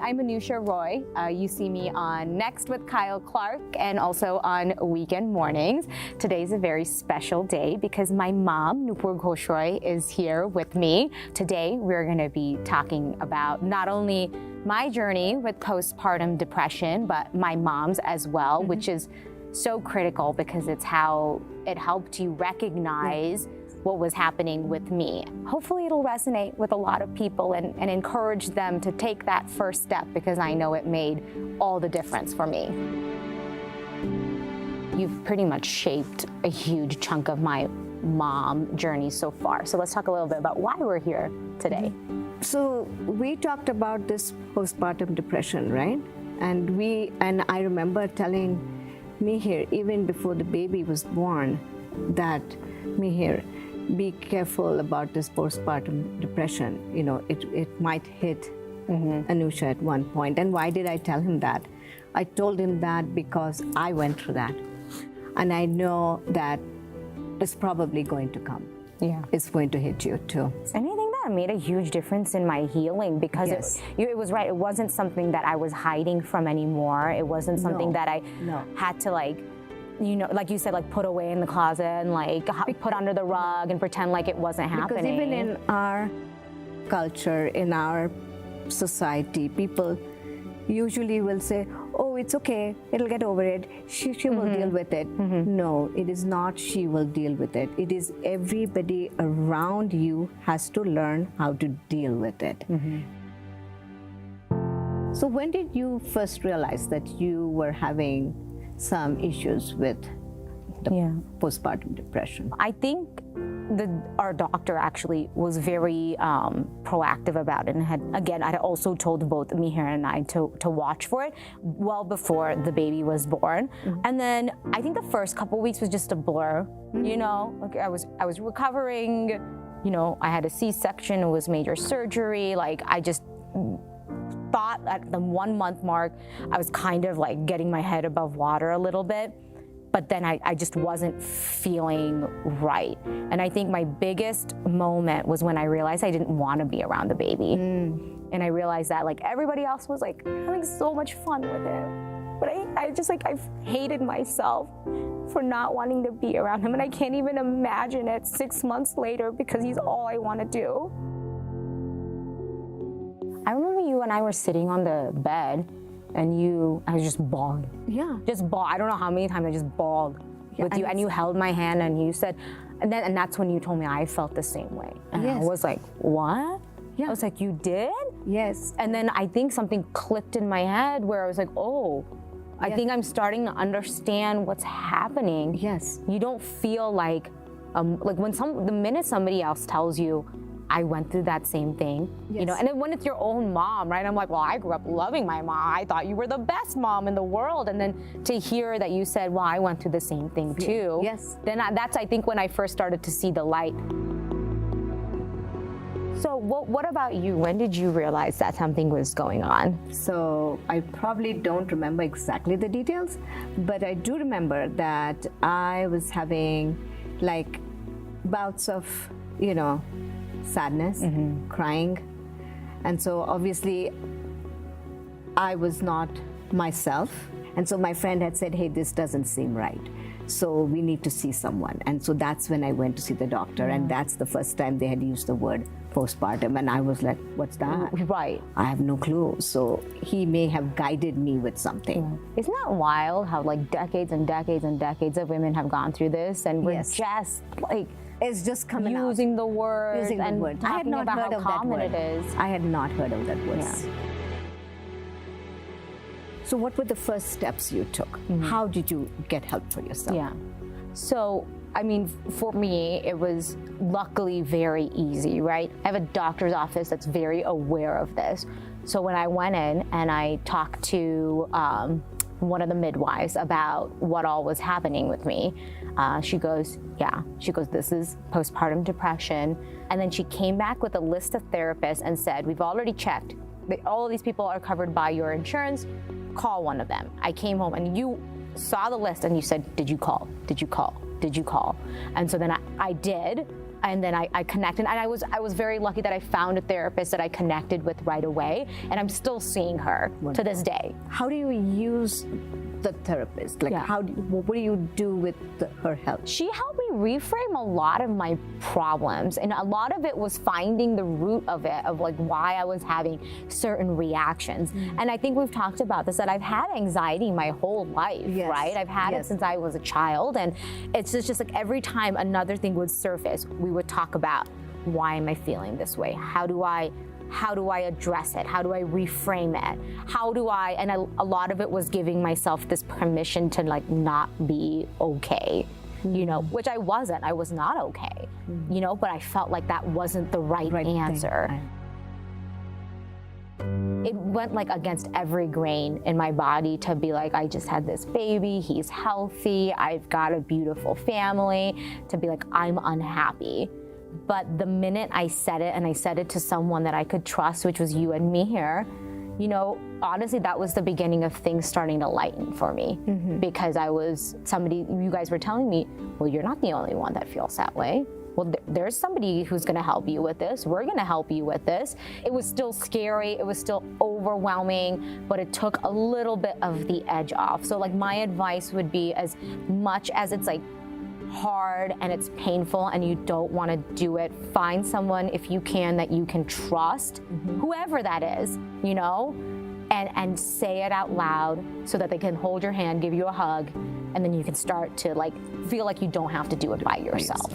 I'm Anusha Roy. You see me on Next with Kyle Clark and also on Weekend Mornings. Today's a very special day because my mom, Nupur Gosh Roy, is here with me. Today, we're going to be talking about not only my journey with postpartum depression, but my mom's as well, which is so critical because it's how it helped you recognize what was happening with me. Hopefully it'll resonate with a lot of people and encourage them to take that first step because I know it made all the difference for me. You've pretty much shaped a huge chunk of my mom journey so far. So let's talk a little bit about why we're here today. So we talked about this postpartum depression, right? And I remember telling Mihir, even before the baby was born, that Mihir, be careful about this postpartum depression. You know, it might hit Anusha at one point. And why did I tell him that? I told him that because I went through that. And I know that it's probably going to come. Yeah. It's going to hit you too. And I think that made a huge difference in my healing because it was right. It wasn't something that I was hiding from anymore. It wasn't something that I had to like you said, like put away in the closet and like put under the rug and pretend like it wasn't happening. Because even in our culture, in our society, people usually will say, oh, it's okay, it'll get over it, she will deal with it. No, it is not she will deal with it. It is everybody around you has to learn how to deal with it. So when did you first realize that you were having some issues with the postpartum depression? I think our doctor actually was very proactive about it and I'd also told both Mihir and I to watch for it well before the baby was born. And then I think the first couple weeks was just a blur, you know, like I was recovering, you know, I had a C-section, it was major surgery, like I just thought at the 1 month mark, I was kind of like getting my head above water a little bit, but then I just wasn't feeling right. And I think my biggest moment was when I realized I didn't want to be around the baby. And I realized that like everybody else was like having so much fun with it. But I hated myself for not wanting to be around him. And I can't even imagine it 6 months later because he's all I want to do. I remember you and I were sitting on the bed and I was just bawling. Yeah. Just bawl. I don't know how many times I just bawled with you and you held my hand and you said, and that's when you told me I felt the same way. And I was like, what? Yeah. I was like, you did? Yes. And then I think something clicked in my head where I was like, oh, I think I'm starting to understand what's happening. Yes. You don't feel like when the minute somebody else tells you, I went through that same thing, you know, and then when it's your own mom, right? I'm like, well, I grew up loving my mom. I thought you were the best mom in the world. And then to hear that you said, well, I went through the same thing too. Yes. Then that's, I think, when I first started to see the light. So what about you? When did you realize that something was going on? So I probably don't remember exactly the details, but I do remember that I was having like bouts of, you know, sadness, crying. And so obviously I was not myself. And so my friend had said, hey, this doesn't seem right. So we need to see someone. And so that's when I went to see the doctor. And that's the first time they had used the word postpartum. And I was like, what's that? Right. I have no clue. So he may have guided me with something. Isn't that wild how like decades and decades and decades of women have gone through this and we're just like, it's just coming out. Using the word and I had not about heard how of that common word. it is. I had not heard of that word. Yeah. So what were the first steps you took? How did you get help for yourself? Yeah. So, I mean, for me, it was luckily very easy, right? I have a doctor's office that's very aware of this. So when I went in and I talked to one of the midwives about what all was happening with me, she goes, this is postpartum depression. And then she came back with a list of therapists and said, we've already checked. All of these people are covered by your insurance. Call one of them. I came home and you saw the list and you said, did you call? Did you call? Did you call? And so then I did. and then I connected, and I was very lucky that I found a therapist that I connected with right away, and I'm still seeing her to this day. How do you use the therapist? Like, what do you do with her help? She helped me reframe a lot of my problems, and a lot of it was finding the root of it, of like why I was having certain reactions. And I think we've talked about this, that I've had anxiety my whole life, right? I've had it since I was a child, and it's just like every time another thing would surface, we would talk about, why am I feeling this way? How do I address it? How do I reframe it? And a lot of it was giving myself this permission to like not be okay, you know, which I wasn't. I was not okay, you know, but I felt like that wasn't the right answer. It went like against every grain in my body to be like, I just had this baby, he's healthy, I've got a beautiful family, to be like, I'm unhappy. But the minute I said it, and I said it to someone that I could trust, which was you and me here, you know, honestly, that was the beginning of things starting to lighten for me. Because you guys were telling me, well, you're not the only one that feels that way. Well, there's somebody who's gonna help you with this. We're gonna help you with this. It was still scary, it was still overwhelming, but it took a little bit of the edge off. So like my advice would be, as much as it's like hard and it's painful and you don't want to do it, find someone, if you can, that you can trust, whoever that is, you know, and say it out loud so that they can hold your hand, give you a hug, and then you can start to like feel like you don't have to do it by yourself.